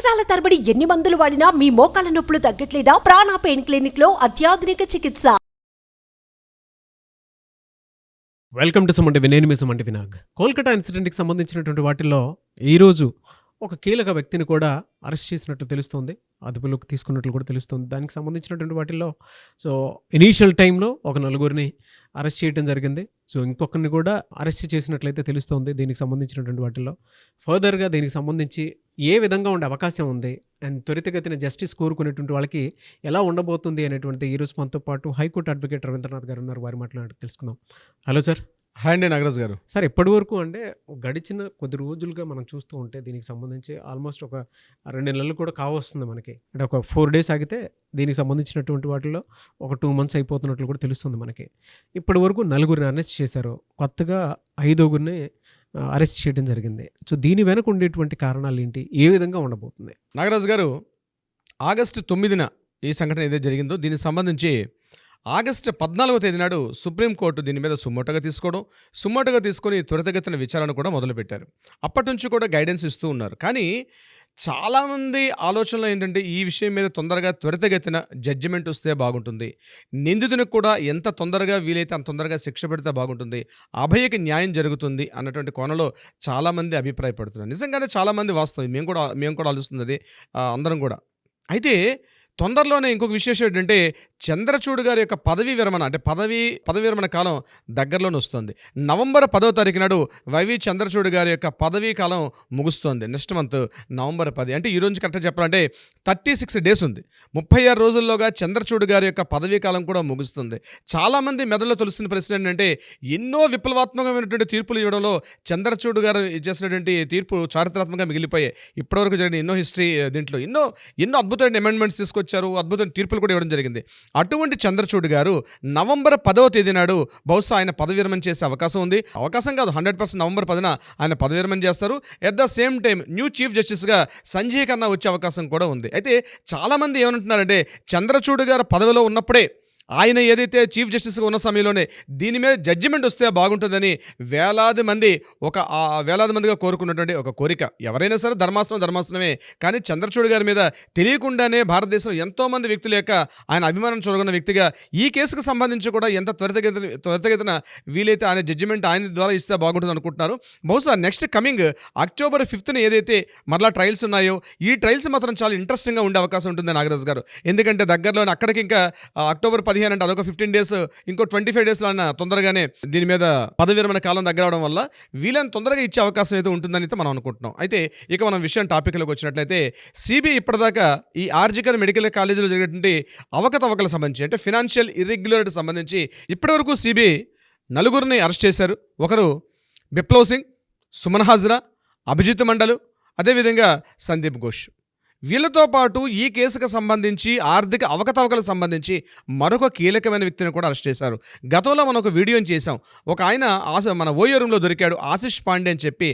సంవత్సరాల తరబడి ఎన్ని మందులు వాడినా మీ మోకాల నొప్పులు తగ్గట్లేదా? ప్రాణ పెయిన్ క్లినిక్ లో అత్యాధునిక చికిత్స. Welcome to Suman. నేను మీ సుమన్ వినాగ్. కోల్కతా ఇన్సిడెంట్కి సంబంధించినటువంటి వాటిల్లో ఈరోజు ఒక కీలక వ్యక్తిని కూడా అరెస్ట్ చేసినట్లు తెలుస్తోంది, అదుపులోకి తీసుకున్నట్లు కూడా తెలుస్తుంది. దానికి సంబంధించినటువంటి వాటిల్లో ఇనీషియల్ టైంలో ఒక నలుగురిని అరెస్ట్ చేయడం జరిగింది. ఇంకొకరిని కూడా అరెస్ట్ చేసినట్లయితే తెలుస్తోంది. దీనికి సంబంధించినటువంటి వాటిల్లో ఫర్దర్గా దీనికి సంబంధించి ఏ విధంగా ఉండే అవకాశం ఉంది అండ్ త్వరితగతిన జస్టిస్ కోరుకునేటువంటి వాళ్ళకి ఎలా ఉండబోతుంది అనేటువంటి ఈరోజు మనతో పాటు హైకోర్టు అడ్వకేట్ రవీంద్రనాథ్ గారు ఉన్నారు. వారి మాట్లాడి తెలుసుకుందాం. Hello sir. హాయ్ అండి నాగరాజ్ గారు. సార్, ఇప్పటి వరకు అంటే గడిచిన కొద్ది రోజులుగా మనం చూస్తూ ఉంటే దీనికి సంబంధించి ఆల్మోస్ట్ ఒక 2 నెలలు కూడా కావస్తుంది మనకి. అంటే ఒక 4 days ఆగితే దీనికి సంబంధించినటువంటి వాటిలో ఒక 2 months అయిపోతున్నట్లు కూడా తెలుస్తుంది మనకి. ఇప్పటి వరకు 9గురిని అరెస్ట్ చేశారు, కొత్తగా 5గురిని అరెస్ట్ చేయడం జరిగింది. దీని వెనక ఉండేటువంటి కారణాలు ఏంటి, ఏ విధంగా ఉండబోతుంది? నాగరాజ్ గారు, ఆగస్టు 9న ఈ సంఘటన ఏదైతే జరిగిందో దీనికి సంబంధించి ఆగస్టు 14వ తేదీ నాడు సుప్రీంకోర్టు దీని మీద సుమోటోగా తీసుకొని త్వరితగతిన విచారణ కూడా మొదలుపెట్టారు. అప్పటి నుంచి కూడా గైడెన్స్ ఇస్తూ ఉన్నారు. కానీ చాలామంది ఆలోచనలు ఏంటంటే ఈ విషయం మీద తొందరగా త్వరితగతిన జడ్జిమెంట్ వస్తే బాగుంటుంది, నిందితునికి కూడా ఎంత తొందరగా వీలైతే అంత తొందరగా శిక్ష పెడితే బాగుంటుంది, అభయకి న్యాయం జరుగుతుంది అన్నటువంటి కోణంలో చాలామంది అభిప్రాయపడుతున్నారు. నిజంగానే చాలామంది వాస్తవం, మేము కూడా ఆలోచిస్తుంది అది అందరం కూడా. అయితే తొందరలోనే ఇంకొక విశేషం ఏంటంటే చంద్రచూడ్ గారి యొక్క పదవీ విరమణ కాలం దగ్గరలోనే వస్తుంది. నవంబర్ 10వ తారీఖు నాడు వైవి చంద్రచూడ్ గారి యొక్క పదవీ కాలం ముగుస్తుంది. Next month November 10. అంటే ఈ రోజు కరెక్ట్గా చెప్పాలంటే 36 days ఉంది. 36 రోజుల్లోగా చంద్రచూడ్ గారి యొక్క పదవీ కాలం కూడా ముగుస్తుంది. చాలామంది మెదడులో తెలుస్తున్న ప్రశ్న ఏంటంటే ఎన్నో విప్లవాత్మకమైనటువంటి తీర్పులు ఇవ్వడంలో చంద్రచూడ్ గారు చేసినటువంటి తీర్పు చారిత్రాత్మకంగా మిగిలిపోయాయి. ఇప్పటివరకు జరిగిన ఎన్నో హిస్టరీ దీంట్లో ఎన్నో అద్భుతమైన అమెండ్మెంట్స్ తీసుకొచ్చారు, అద్భుతమైన తీర్పులు కూడా ఇవ్వడం జరిగింది. అటువంటి చంద్రచూడ్ గారు నవంబర్ 10వ తేదీ నాడు బహుశా ఆయన పదవి విరమణ చేసే అవకాశం ఉంది. అవకాశం కాదు, 100% నవంబర్ 10న ఆయన పదవి విరమణ చేస్తారు. At the same time new chief జస్టిస్గా సంజయ్ ఖన్నా వచ్చే అవకాశం కూడా ఉంది. అయితే చాలామంది ఏమంటున్నారంటే చంద్రచూడ్ గారు పదవిలో ఉన్నప్పుడే, ఆయన ఏదైతే చీఫ్ జస్టిస్గా ఉన్న సమయంలోనే దీని మీద జడ్జిమెంట్ వస్తే బాగుంటుందని వేలాది మందిగా కోరుకున్నటువంటి ఒక కోరిక. ఎవరైనా సరే ధర్మాసనమే, కానీ చంద్రచూడ్ గారి మీద తెలియకుండానే భారతదేశంలో ఎంతోమంది వ్యక్తుల యొక్క ఆయన అభిమానం చూడగొన్న వ్యక్తిగా ఈ కేసుకు సంబంధించి కూడా ఎంత త్వరితగతిన వీలైతే ఆయన జడ్జిమెంట్ ఆయన ద్వారా ఇస్తే బాగుంటుంది అనుకుంటున్నారు. బహుశా నెక్స్ట్ కమింగ్ అక్టోబర్ 5న ఏదైతే మరలా ట్రయల్స్ ఉన్నాయో ఈ ట్రయల్స్ మాత్రం చాలా ఇంట్రెస్టింగ్గా ఉండే అవకాశం ఉంటుంది నాగరాజ్ గారు. ఎందుకంటే దగ్గరలోనే అక్కడికి ఇంకా అక్టోబర్ 15 అంటే అదొక 15 days, ఇంకో 25 daysలో అన్న తొందరగానే దీని మీద పదవి విరమణ కాలం దగ్గర అవడం వల్ల వీళ్ళని తొందరగా ఇచ్చే అవకాశం అయితే ఉంటుందని అయితే మనం అనుకుంటున్నాం. అయితే ఇక మనం టాపిక్లోకి వచ్చినట్లయితే సిబిఐ ఇప్పటిదాకా ఈ ఆర్జికర్ మెడికల్ కాలేజీలో జరిగినటువంటి అవకతవకలకు సంబంధించి, అంటే ఫినాన్షియల్ ఇర్రెగ్యులారిటీ సంబంధించి ఇప్పటివరకు సిబిఐ 9గురిని అరెస్ట్ చేశారు. ఒకరు బిప్లవ్ సింగ్, సుమన్ హాజ్రా, అభిజిత్ మండల్, అదేవిధంగా సందీప్ ఘోష్. వీళ్ళతో పాటు ఈ కేసుకు సంబంధించి ఆర్థిక అవకతవకలకు సంబంధించి మరొక కీలకమైన వ్యక్తిని కూడా అరెస్ట్ చేశారు. గతంలో మనం ఒక వీడియోని చేశాం. ఒక ఆయన మన ఓయో రూమ్లో దొరికాడు, ఆశిష్ పాండే అని చెప్పి.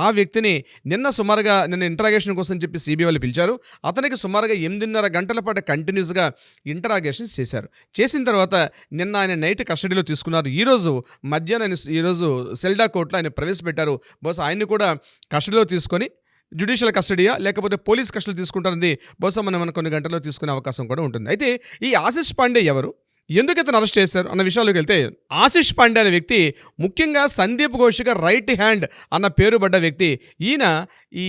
ఆ వ్యక్తిని నిన్న ఇంటరాగేషన్ కోసం చెప్పి సిబిఐ వాళ్ళు పిలిచారు. అతనికి సుమారుగా 8.5 గంటల పాటు కంటిన్యూస్గా ఇంటరాగేషన్స్ చేశారు. చేసిన తర్వాత నిన్న ఆయన నైట్ కస్టడీలో తీసుకున్నారు. ఈరోజు సెల్డా కోర్టులో ఆయన ప్రవేశపెట్టారు. బహుశా ఆయన్ని కూడా కస్టడీలో తీసుకొని జ్యుడిషియల్ కస్టడీయా లేకపోతే పోలీస్ కస్టడీ తీసుకుంటారని బహుశా మనం కొన్ని గంటల్లో తీసుకునే అవకాశం కూడా ఉంటుంది. అయితే ఈ ఆశిష్ పాండే ఎవరు, ఎందుకు ఇతను అరెస్ట్ చేశారు అన్న విషయాల్లోకి వెళ్తే, ఆశిష్ పాండే అనే వ్యక్తి ముఖ్యంగా సందీప్ ఘోష్గా రైట్ హ్యాండ్ అన్న పేరు పడ్డ వ్యక్తి. ఈయన ఈ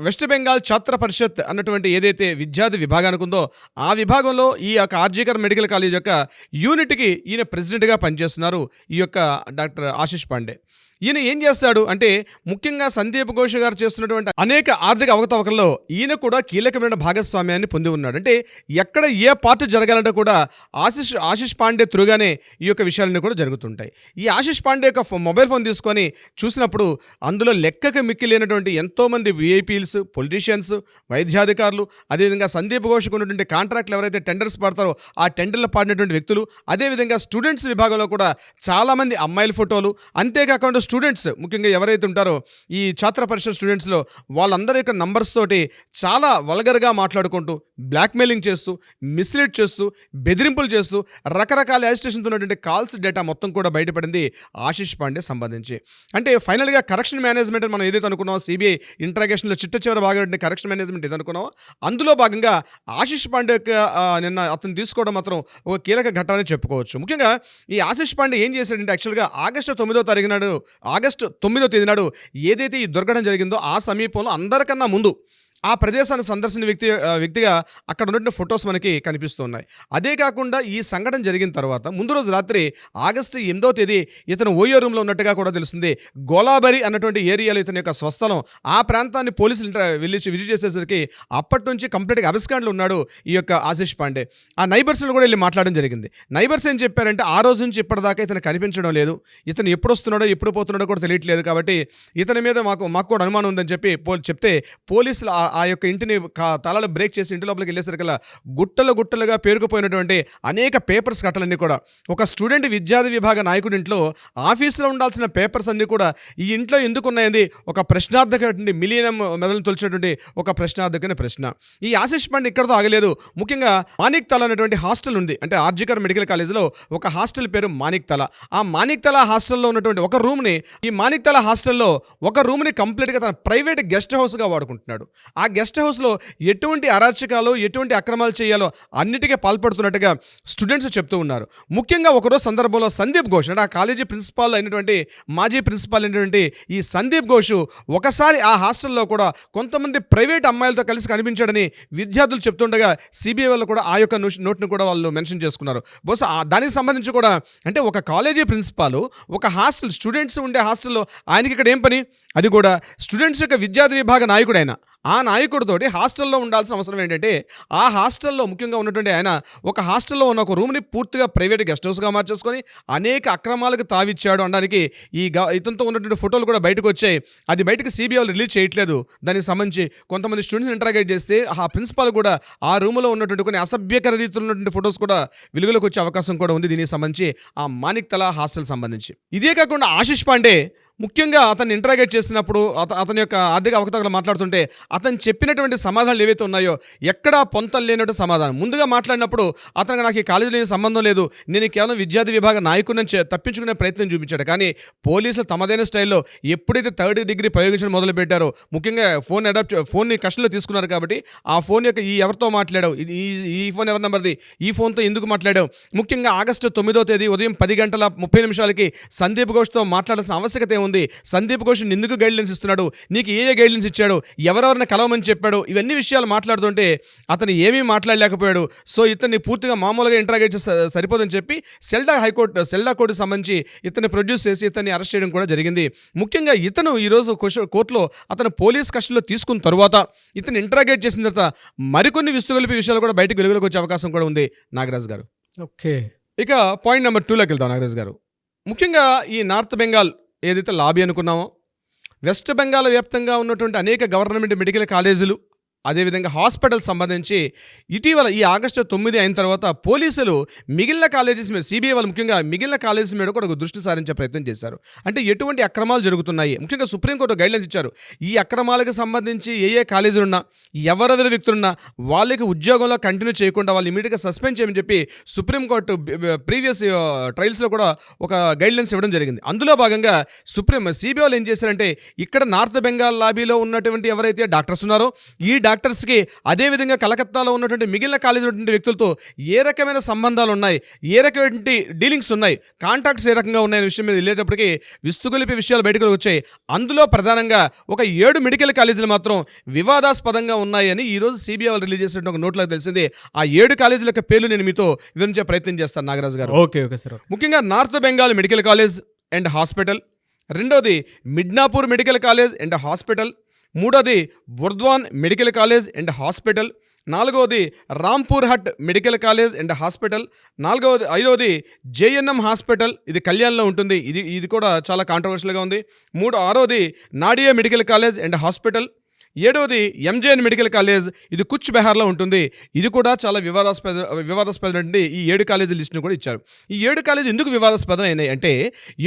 వెస్ట్ బెంగాల్ ఛాత్ర పరిషత్ అన్నటువంటి ఏదైతే విద్యార్థి విభాగానికి ఉందో ఆ విభాగంలో ఈ యొక్క ఆర్జికర్ మెడికల్ కాలేజ్ యొక్క యూనిట్కి ఈయన ప్రెసిడెంట్గా పనిచేస్తున్నారు ఈ యొక్క డాక్టర్ ఆశిష్ పాండే. ఈయన ఏం చేస్తాడు అంటే ముఖ్యంగా సందీప్ ఘోష్ గారు చేస్తున్నటువంటి అనేక ఆర్థిక అవకతవకల్లో ఈయన కూడా కీలకమైన భాగస్వామ్యాన్ని పొంది ఉన్నాడు. అంటే ఎక్కడ ఏ పార్ట్ జరగాలంటే కూడా ఆశిష్ పాండే త్రూగానే ఈ యొక్క విషయాలన్నీ కూడా జరుగుతుంటాయి. ఈ ఆశిష్ పాండే యొక్క మొబైల్ ఫోన్ తీసుకొని చూసినప్పుడు అందులో లెక్కకు మిక్కిలేనటువంటి ఎంతోమంది విఐపీస్, పొలిటీషియన్స్, వైద్యాధికారులు, అదేవిధంగా సందీప్ ఘోష్కు ఉన్నటువంటి కాంట్రాక్ట్లు ఎవరైతే టెండర్స్ పడతారో ఆ టెండర్లు పాడినటువంటి వ్యక్తులు, అదేవిధంగా స్టూడెంట్స్ విభాగంలో కూడా చాలామంది అమ్మాయిల ఫోటోలు, అంతేకాకుండా స్టూడెంట్స్ ముఖ్యంగా ఎవరైతే ఉంటారో ఈ ఛాత్ర పరిషత్ స్టూడెంట్స్లో వాళ్ళందరి యొక్క నంబర్స్ తోటి చాలా వల్గర్గా మాట్లాడుకుంటూ బ్లాక్మెయిలింగ్ చేస్తూ, మిస్లీడ్ చేస్తూ, బెదిరింపులు చేస్తూ రకరకాల యాజిటేషన్తో ఉన్నటువంటి కాల్స్ డేటా మొత్తం కూడా బయటపడింది ఆశీష్ పాండే సంబంధించి. అంటే ఫైనల్గా కరెక్షన్ మేనేజ్మెంట్ మనం ఏదైతే అనుకున్నామో, సిబిఐ ఇంట్రాగేషన్లో చిట్ట చివరి భాగం కరెక్షన్ మేనేజ్మెంట్ ఏది అనుకున్నామో, అందులో భాగంగా ఆశీష్ పాండే నిన్న అతను తీసుకోవడం మాత్రం ఒక కీలక ఘట్టాన్ని చెప్పుకోవచ్చు. ముఖ్యంగా ఈ ఆశీష్ పాండే ఏం చేశాడంటే యాక్చువల్గా ఆగస్టు 9వ తేదీ నాడు ఏదైతే ఈ దుర్ఘటన జరిగిందో ఆ సమీపంలో అందరికన్నా ముందు ఆ ప్రదేశాన్ని సందర్శించిన వ్యక్తిగా అక్కడ ఉన్నటువంటి ఫొటోస్ మనకి కనిపిస్తూ ఉన్నాయి. అదే కాకుండా ఈ సంఘటన జరిగిన తర్వాత ముందు రోజు రాత్రి ఆగస్టు 8వ తేదీ ఇతను ఓయో రూమ్లో ఉన్నట్టుగా కూడా తెలుస్తుంది. గోలాబరి అన్నటువంటి ఏరియాలో ఇతని యొక్క స్వస్థలం. ఆ ప్రాంతాన్ని పోలీసులు విజిట్ చేసేసరికి అప్పటి నుంచి కంప్లీట్గా అబస్కాండ్లో ఉన్నాడు ఈ యొక్క ఆశీష్ పాండే. ఆ నైబర్స్లో కూడా వెళ్ళి మాట్లాడడం జరిగింది. నైబర్స్ ఏం చెప్పారంటే ఆ రోజు నుంచి ఇప్పటిదాకా ఇతను కనిపించడం లేదు, ఇతను ఎప్పుడు వస్తున్నాడో ఎప్పుడు పోతున్నాడో కూడా తెలియట్లేదు, కాబట్టి ఇతని మీద మాకు కూడా అనుమానం ఉందని చెప్తే పోలీసులు ఆ యొక్క ఇంటిని తలాలు బ్రేక్ చేసి ఇంటి లోపలికి వెళ్ళేసరికల్లా గుట్టలుగా పేరుకుపోయినటువంటి అనేక పేపర్స్ కట్టలన్నీ కూడా ఒక స్టూడెంట్ విద్యార్థి విభాగ నాయకుడి ఇంట్లో ఆఫీసులో ఉండాల్సిన పేపర్స్ అన్నీ కూడా ఈ ఇంట్లో ఎందుకు ఉన్నాయండి ఒక ప్రశ్నార్థకటువంటి మిలియనం మెదలు తొలిచేటువంటి ఒక ప్రశ్నార్థకమైన ప్రశ్న. ఈ ఆశీష్ పాండే ఇక్కడతో ఆగలేదు. ముఖ్యంగా మాణిక్ తల అనేటువంటి హాస్టల్ ఉంది. అంటే ఆర్జికర్ మెడికల్ కాలేజ్లో ఒక హాస్టల్ పేరు మాణిక్ తల. ఆ మాణిక్ తల హాస్టల్లో ఉన్నటువంటి ఒక రూమ్ని, ఈ మాణిక్ తల హాస్టల్లో ఒక రూమ్ని కంప్లీట్గా తన ప్రైవేట్ గెస్ట్ హౌస్గా వాడుకుంటున్నాడు. ఆ గెస్ట్ హౌస్లో ఎటువంటి అరాచకాలు, ఎటువంటి అక్రమాలు చేయాలో అన్నిటికీ పాల్పడుతున్నట్టుగా స్టూడెంట్స్ చెప్తూ ఉన్నారు. ముఖ్యంగా ఒకరోజు సందర్భంలో సందీప్ ఘోష్ అంటే ఆ కాలేజీ ప్రిన్సిపాల్ అయినటువంటి మాజీ ప్రిన్సిపాల్ అయినటువంటి ఈ సందీప్ ఘోష్ ఒకసారి ఆ హాస్టల్లో కూడా కొంతమంది ప్రైవేట్ అమ్మాయిలతో కలిసి కనిపించాడని విద్యార్థులు చెప్తుండగా సిబిఐ వాళ్ళు కూడా ఆ యొక్క నోట్ను కూడా వాళ్ళు మెన్షన్ చేసుకున్నారు. బహుశా దానికి సంబంధించి కూడా అంటే ఒక కాలేజీ ప్రిన్సిపాల్ ఒక హాస్టల్ స్టూడెంట్స్ ఉండే హాస్టల్లో ఆయనకి ఇక్కడ ఏం పని? అది కూడా స్టూడెంట్స్ యొక్క విద్యార్థి విభాగ నాయకుడైన ఆ నాయకుడితోటి హాస్టల్లో ఉండాల్సిన అవసరం ఏంటంటే ఆ హాస్టల్లో ముఖ్యంగా ఉన్నటువంటి ఆయన ఒక హాస్టల్లో ఉన్న ఒక రూమ్ని పూర్తిగా ప్రైవేట్ గెస్ట్ హౌస్గా మార్చేసుకొని అనేక అక్రమాలకు తావిచ్చాడు అనడానికి ఇతనితో ఉన్నటువంటి ఫోటోలు కూడా బయటకు వచ్చాయి. అది బయటకు సిబిఐ రిలీజ్ చేయట్లేదు. దానికి సంబంధించి కొంతమంది స్టూడెంట్స్ ఇంటరాగేట్ చేస్తే ఆ ప్రిన్సిపాల్ కూడా ఆ రూమ్లో ఉన్నటువంటి కొన్ని అసభ్యకర రీతిలో ఉన్నటువంటి ఫొటోస్ కూడా వెలుగులోకి వచ్చే అవకాశం కూడా ఉంది. దీనికి సంబంధించి ఆ మాణిక్ తల హాస్టల్ సంబంధించి. ఇదే కాకుండా ఆశీష్ పాండే ముఖ్యంగా అతన్ని ఇంటరాగేట్ చేసినప్పుడు అతని యొక్క ఆర్థిక అవకతవకలు మాట్లాడుతుంటే అతను చెప్పినటువంటి సమాధానాలు ఏవైతే ఉన్నాయో ఎక్కడా పొంతలు లేనట్టు సమాధానం. ముందుగా మాట్లాడినప్పుడు అతనికి నాకు ఈ కాలేజీలో సంబంధం లేదు, నేను కేవలం విద్యార్థి విభాగ నాయకుడిని తప్పించుకునే ప్రయత్నం చూపించాడు. కానీ పోలీసులు తమదైన స్టైల్లో ఎప్పుడైతే 3rd డిగ్రీ ప్రయోగించడం మొదలుపెట్టారో, ముఖ్యంగా ఫోన్ని కస్టడీలో తీసుకున్నారు కాబట్టి ఆ ఫోన్ యొక్క ఎవరితో మాట్లాడావు, ఈ ఫోన్ ఎవరి నెంబర్ది, ఈ ఫోన్తో ఎందుకు మాట్లాడావు, ముఖ్యంగా ఆగస్టు 9వ తేదీ ఉదయం 10:30 సందీప్ ఘోష్తో మాట్లాడాల్సిన ఆవశ్యకత ఏముంది, సందీప్ ఘోష్ ఎందుకు గైడ్లైన్స్ ఇస్తున్నాడు, నీకు ఏ గైడ్లైన్స్ ఇచ్చాడు, ఎవరెవరిని కలవమని చెప్పాడు, ఇవన్నీ విషయాలు మాట్లాడుతుంటే అతను ఏమీ మాట్లాడలేకపోయాడు. సో ఇతన్ని పూర్తిగా మామూలుగా ఇంటరాగేట్ చేస్తే సరిపోదని చెప్పి సెల్డా కోర్టు సంబంధించి ఇతన్ని ప్రొడ్యూస్ చేసి ఇతన్ని అరెస్ట్ చేయడం కూడా జరిగింది. ముఖ్యంగా ఇతను ఈరోజు కోర్టులో అతను పోలీస్ కస్టడీలో తీసుకున్న తర్వాత ఇతను ఇంటరాగేట్ చేసిన తర్వాత మరికొన్ని విస్తుగొలిపే విషయాలు కూడా బయటకు వెలుగులోకి వచ్చే అవకాశం కూడా ఉంది నాగరాజ్ గారు. ఓకే, ఇక పాయింట్ నెంబర్ 2లోకి వెళ్తాం నాగరాజ్ గారు. ముఖ్యంగా ఈ నార్త్ బెంగాల్ ఏదైతే లాబీ అనుకున్నామో, వెస్ట్ బెంగాల్ వ్యాప్తంగా ఉన్నటువంటి అనేక గవర్నమెంట్ మెడికల్ కాలేజీలు అదేవిధంగా హాస్పిటల్ సంబంధించి ఇటీవల ఈ ఆగస్టు 9 అయిన తర్వాత పోలీసులు మిగిలిన కాలేజెస్ మీద, సిబిఐ వాళ్ళు ముఖ్యంగా మిగిలిన కాలేజెస్ మీద కూడా ఒక దృష్టి సారించే ప్రయత్నం చేశారు. అంటే ఎటువంటి అక్రమాలు జరుగుతున్నాయి, ముఖ్యంగా సుప్రీంకోర్టు గైడ్లైన్స్ ఇచ్చారు. ఈ అక్రమాలకు సంబంధించి ఏ కాలేజీలు ఉన్నా, ఎవరెవరి వ్యక్తులున్నా వాళ్ళకి ఉద్యోగంలో కంటిన్యూ చేయకుండా వాళ్ళు ఇమీడియట్గా సస్పెండ్ చేయమని చెప్పి సుప్రీంకోర్టు ప్రీవియస్ ట్రయల్స్లో కూడా ఒక గైడ్లైన్స్ ఇవ్వడం జరిగింది. అందులో భాగంగా సిబిఐ వాళ్ళు ఏం చేశారంటే ఇక్కడ నార్త్ బెంగాల్ లాబీలో ఉన్నటువంటి ఎవరైతే డాక్టర్స్ ఉన్నారో ఈ డాక్టర్స్కి అదేవిధంగా కలకత్తాలో ఉన్నటువంటి మిగిలిన కాలేజీ ఉన్నటువంటి వ్యక్తులతో ఏ రకమైన సంబంధాలు ఉన్నాయి, ఏ రకమైన డీలింగ్స్ ఉన్నాయి, కాంటాక్ట్స్ ఏ రకంగా ఉన్నాయనే విషయం మీద వెళ్ళేటప్పటికి విస్తుగొలిపే విషయాలు బయటకు వచ్చాయి. అందులో ప్రధానంగా ఒక 7 మెడికల్ కాలేజీలు మాత్రం వివాదాస్పదంగా ఉన్నాయని ఈరోజు సిబిఐ వాళ్ళు రిలీజ్ చేసిన ఒక నోట్లో తెలిసింది. ఆ 7 కాలేజీల యొక్క పేర్లు నేను మీతో వివరించే ప్రయత్నం చేస్తాను నాగరాజ్ గారు. Okay sir. ముఖ్యంగా north Bengal medical college and hospital, రెండోది Midnapore medical college and hospital, మూడోది Burdwan medical college and hospital, నాలుగవది Rampurhat medical college and hospital, ఐదవది జేఎన్ఎం హాస్పిటల్, ఇది కళ్యాణ్లో ఉంటుంది, ఇది కూడా చాలా కాంట్రవర్షియల్గా ఉంది. ఆరవది Nadia medical college and hospital, 7వది ఎంజేఎన్ మెడికల్ కాలేజ్, ఇది కుచ్ బెహార్లో ఉంటుంది, ఇది కూడా చాలా వివాదాస్పదమైనటువంటి ఈ 7 కాలేజీ లిస్టును కూడా ఇచ్చారు. ఈ 7 కాలేజీ ఎందుకు వివాదాస్పదం అయినాయి అంటే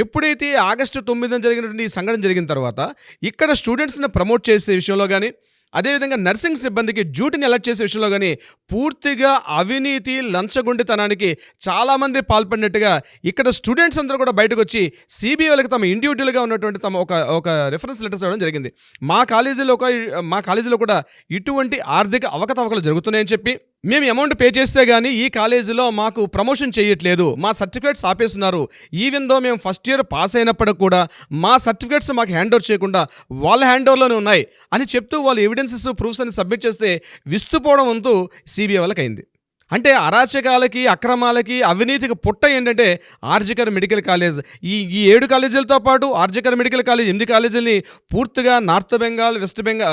ఎప్పుడైతే ఆగస్టు 9 జరిగినటువంటి ఈ సంఘటన జరిగిన తర్వాత ఇక్కడ స్టూడెంట్స్ని ప్రమోట్ చేసే విషయంలో కానీ, అదేవిధంగా నర్సింగ్ సిబ్బందికి డ్యూటీని ఎలక్ట్ చేసే విషయంలో కానీ పూర్తిగా అవినీతి లంచగొండితనానికి చాలామంది పాల్పడినట్టుగా ఇక్కడ స్టూడెంట్స్ అందరూ కూడా బయటకు వచ్చి సిబిఐ వాళ్ళకి తమ ఇండివిజువల్గా ఉన్నటువంటి తమ ఒక రెఫరెన్స్ లెటర్స్ ఇవ్వడం జరిగింది. మా కాలేజీలో కూడా ఇటువంటి ఆర్థిక అవకతవకలు జరుగుతున్నాయని చెప్పి మేము అమౌంట్ పే చేస్తే కానీ ఈ కాలేజీలో మాకు ప్రమోషన్ చేయట్లేదు, మా సర్టిఫికేట్స్ ఆపేస్తున్నారు, ఈవెన్ దో మేము ఫస్ట్ ఇయర్ పాస్ అయినప్పటికి కూడా మా సర్టిఫికేట్స్ మాకు హ్యాండ్ ఓవర్ చేయకుండా వాళ్ళ హ్యాండ్ ఓవర్లోనే ఉన్నాయి అని చెప్తూ వాళ్ళు ఎవిడెన్సెస్ ప్రూఫ్స్ అని సబ్మిట్ చేస్తే విస్తుపోవడం వంతు సిబిఐ వాళ్ళకి అయింది. అంటే అరాచకాలకి, అక్రమాలకి, అవినీతికి పుట్ట ఏంటంటే ఆర్జికర్ మెడికల్ కాలేజ్. ఈ 7 కాలేజీలతో పాటు ఆర్జికర్ మెడికల్ కాలేజ్ 8 కాలేజీలని పూర్తిగా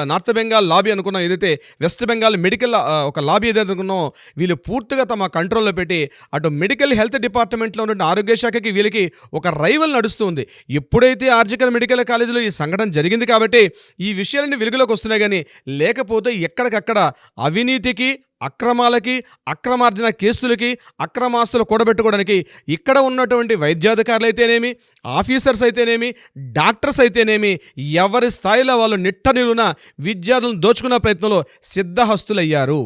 నార్త్ బెంగాల్ లాబీ అనుకున్నాం, ఏదైతే వెస్ట్ బెంగాల్ మెడికల్ ఒక లాబీ ఏదైతే అనుకున్నామో వీళ్ళు పూర్తిగా తమ కంట్రోల్లో పెట్టి అటు మెడికల్ హెల్త్ డిపార్ట్మెంట్లో ఉన్న ఆరోగ్య శాఖకి వీళ్ళకి ఒక రైవల్ నడుస్తుంది. ఎప్పుడైతే ఆర్జికర్ మెడికల్ కాలేజీలో ఈ సంఘటన జరిగింది కాబట్టి ఈ విషయాలన్నీ వెలుగులోకి వస్తున్నాయి, కానీ లేకపోతే ఎక్కడికక్కడ అవినీతికి, అక్రమాలకి, అక్రమార్జన కేసులకి, అక్రమాస్తులు కూడబెట్టుకోవడానికి ఇక్కడ ఉన్నటువంటి వైద్యాధికారులు అయితేనేమి, ఆఫీసర్స్ అయితేనేమి, డాక్టర్స్ అయితేనేమి ఎవరి స్థాయిలో వాళ్ళు నిట్టనిలున విద్యార్థులను దోచుకున్న ప్రయత్నంలో సిద్ధహస్తులయ్యారు.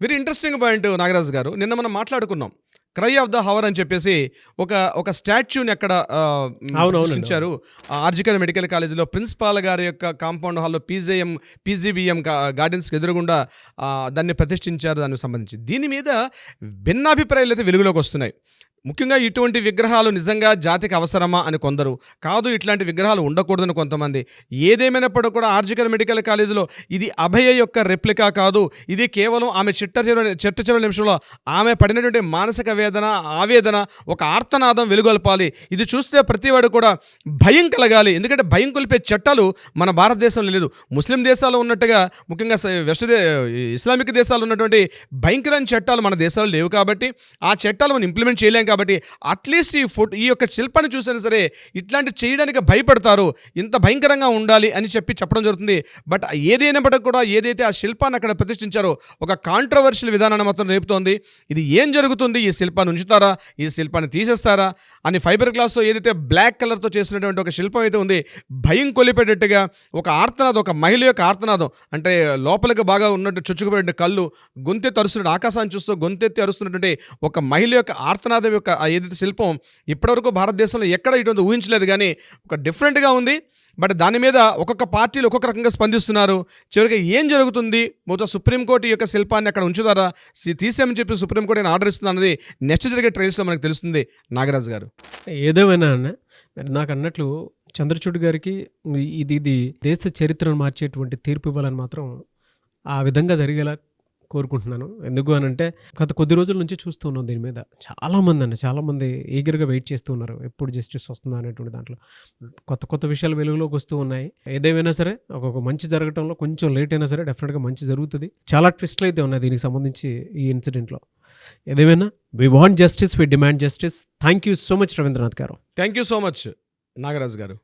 వెరీ ఇంట్రెస్టింగ్ పాయింట్ నాగరాజు గారు. నిన్న మనం మాట్లాడుకున్నాం క్రై ఆఫ్ ద హవర్ అని చెప్పేసి ఒక స్టాచ్యూని అక్కడ ప్రదర్శించారు ఆర్జికర్ మెడికల్ కాలేజీలో ప్రిన్సిపాల్ గారి యొక్క కాంపౌండ్ హాల్లో పీజీబీఎం గార్డెన్స్కి ఎదురుగుండా దాన్ని ప్రతిష్ఠించారు. దానికి సంబంధించి దీని మీద భిన్నాభిప్రాయాలు అయితే వెలుగులోకి వస్తున్నాయి. ముఖ్యంగా ఇటువంటి విగ్రహాలు నిజంగా జాతికి అవసరమా అని కొందరు, కాదు ఇట్లాంటి విగ్రహాలు ఉండకూడదని కొంతమంది. ఏదేమైనప్పుడు కూడా ఆర్జికర్ మెడికల్ కాలేజీలో ఇది అభయ యొక్క రెప్లికా కాదు, ఇది కేవలం ఆమె చిట్ట నిమిషంలో ఆమె పడినటువంటి మానసిక ఆవేదన ఒక ఆర్తనాదం వెలుగొల్పాలి. ఇది చూస్తే ప్రతివాడు కూడా భయం కలగాలి. ఎందుకంటే భయం కొలిపే చట్టాలు మన భారతదేశంలో లేదు. ముస్లిం దేశాలు ఉన్నట్టుగా, ముఖ్యంగా ఇస్లామిక్ దేశాలు ఉన్నటువంటి భయంకరమైన చట్టాలు మన దేశాల్లో లేవు కాబట్టి ఆ చట్టాలు మనం ఇంప్లిమెంట్ చేయలేం. కాబట్టి అట్లీస్ట్ ఈ యొక్క శిల్పాన్ని చూసినా సరే ఇట్లాంటి చేయడానికి భయపడతారు, ఇంత భయంకరంగా ఉండాలి అని చెప్పడం జరుగుతుంది. బట్ ఏదైనప్పటికీ కూడా ఏదైతే ఆ శిల్పాన్ని అక్కడ ప్రతిష్ఠించారో ఒక కాంట్రవర్షియల్ విధానాన్ని మాత్రం రేపుతోంది. ఇది ఏం జరుగుతుంది, ఈ శిల్పాన్ని ఉంచుతారా, ఈ శిల్పాన్ని తీసేస్తారా అని ఫైబర్ గ్లాస్తో ఏదైతే బ్లాక్ కలర్తో చేసినటువంటి ఒక శిల్పం అయితే ఉంది, భయం కొలిపేటట్టుగా ఒక ఆర్తనాదం, ఒక మహిళ యొక్క ఆర్తనాదం, అంటే లోపలికి బాగా ఉన్నట్టు చుచ్చుకుపోయిన కళ్ళు, గొంతెత్తి అరుస్తున్నట్టు, ఆకాశాన్ని చూస్తూ గొంతెత్తి అరుస్తున్నటువంటి ఒక మహిళ యొక్క ఆర్తనాదం యొక్క ఏదైతే శిల్పం ఇప్పటివరకు భారతదేశంలో ఎక్కడ ఇటువంటి ఊహించలేదు, కానీ ఒక డిఫరెంట్గా ఉంది. బట్ దాని మీద ఒక్కొక్క పార్టీలు ఒక్కొక్క రకంగా స్పందిస్తున్నారు. చివరికి ఏం జరుగుతుంది, మొత్తం సుప్రీంకోర్టు యొక్క శిల్పాన్ని అక్కడ ఉంచుతారా, తీసేయమని చెప్పి సుప్రీంకోర్టు ఆయన ఆర్డర్ ఇస్తుంది అన్నది నెక్స్ట్ జరిగే ట్రయల్స్లో మనకు తెలుస్తుంది. నాగరాజు గారు, ఏదేమైనా నాకు అన్నట్లు చంద్రచూడ్ గారికి ఇది దేశ చరిత్రను మార్చేటువంటి తీర్పు ఇవ్వాలని మాత్రం ఆ విధంగా జరిగేలా కోరుకుంటున్నాను. ఎందుకు అని అంటే గత కొద్ది రోజుల నుంచి చూస్తూ ఉన్నాం దీని మీద చాలామంది ఈగర్గా వెయిట్ చేస్తూ ఉన్నారు, ఎప్పుడు జస్టిస్ వస్తుందా అనేటువంటి దాంట్లో కొత్త విషయాలు వెలుగులోకి వస్తూ ఉన్నాయి. ఏదేమైనా సరే ఒక మంచి జరగటంలో కొంచెం లేట్ అయినా సరే డెఫినెట్గా మంచి జరుగుతుంది. చాలా ట్విస్ట్లు అయితే ఉన్నాయి దీనికి సంబంధించి ఈ ఇన్సిడెంట్లో. ఏదేమైనా we want justice, we demand justice. Thank you so much Ravindranath గారు. Thank you so much Nagaraju గారు.